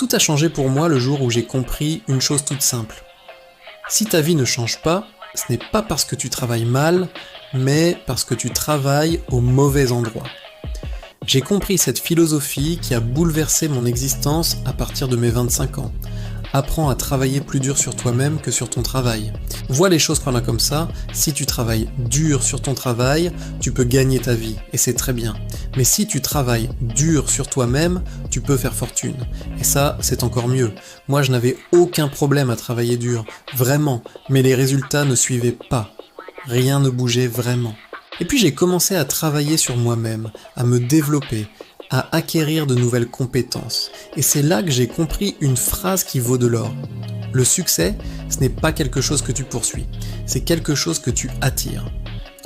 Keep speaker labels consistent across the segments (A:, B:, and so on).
A: Tout a changé pour moi le jour où j'ai compris une chose toute simple. Si ta vie ne change pas, ce n'est pas parce que tu travailles mal, mais parce que tu travailles au mauvais endroit. J'ai compris cette philosophie qui a bouleversé mon existence à partir de mes 25 ans. Apprends à travailler plus dur sur toi-même que sur ton travail. Vois les choses par là comme ça, si tu travailles dur sur ton travail, tu peux gagner ta vie, et c'est très bien. Mais si tu travailles dur sur toi-même, tu peux faire fortune. Et ça, c'est encore mieux. Moi, je n'avais aucun problème à travailler dur, vraiment, mais les résultats ne suivaient pas. Rien ne bougeait vraiment. Et puis j'ai commencé à travailler sur moi-même, à me développer, à acquérir de nouvelles compétences. Et c'est là que j'ai compris une phrase qui vaut de l'or. Le succès, ce n'est pas quelque chose que tu poursuis, c'est quelque chose que tu attires.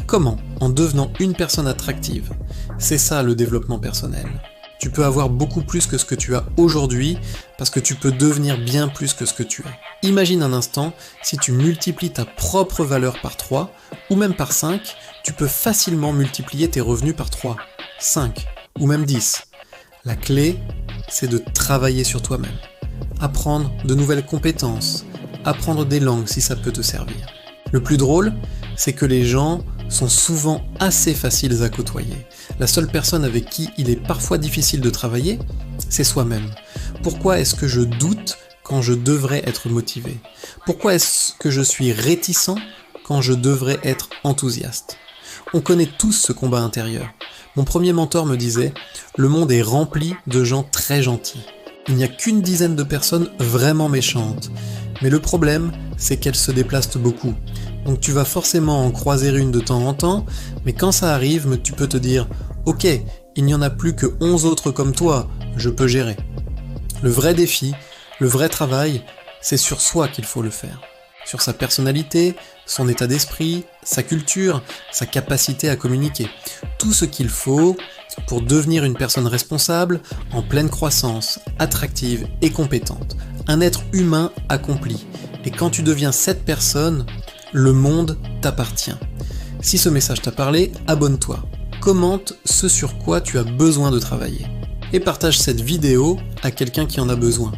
A: Comment ? En devenant une personne attractive. C'est ça le développement personnel. Tu peux avoir beaucoup plus que ce que tu as aujourd'hui, parce que tu peux devenir bien plus que ce que tu es. Imagine un instant, si tu multiplies ta propre valeur par 3, ou même par 5, tu peux facilement multiplier tes revenus par 3, 5, ou même 10. La clé, c'est de travailler sur toi-même. Apprendre de nouvelles compétences, apprendre des langues si ça peut te servir. Le plus drôle, c'est que les gens sont souvent assez faciles à côtoyer. La seule personne avec qui il est parfois difficile de travailler, c'est soi-même. Pourquoi est-ce que je doute quand je devrais être motivé ? Pourquoi est-ce que je suis réticent quand je devrais être enthousiaste ? On connaît tous ce combat intérieur. Mon premier mentor me disait « Le monde est rempli de gens très gentils. Il n'y a qu'une dizaine de personnes vraiment méchantes. Mais le problème, c'est qu'elles se déplacent beaucoup. Donc tu vas forcément en croiser une de temps en temps, mais quand ça arrive, tu peux te dire « Ok, il n'y en a plus que 11 autres comme toi, je peux gérer. » Le vrai défi, le vrai travail, c'est sur soi qu'il faut le faire. Sur sa personnalité, son état d'esprit, sa culture, sa capacité à communiquer. Tout ce qu'il faut pour devenir une personne responsable, en pleine croissance, attractive et compétente. Un être humain accompli. Et quand tu deviens cette personne, le monde t'appartient. Si ce message t'a parlé, abonne-toi. Commente ce sur quoi tu as besoin de travailler. Et partage cette vidéo à quelqu'un qui en a besoin.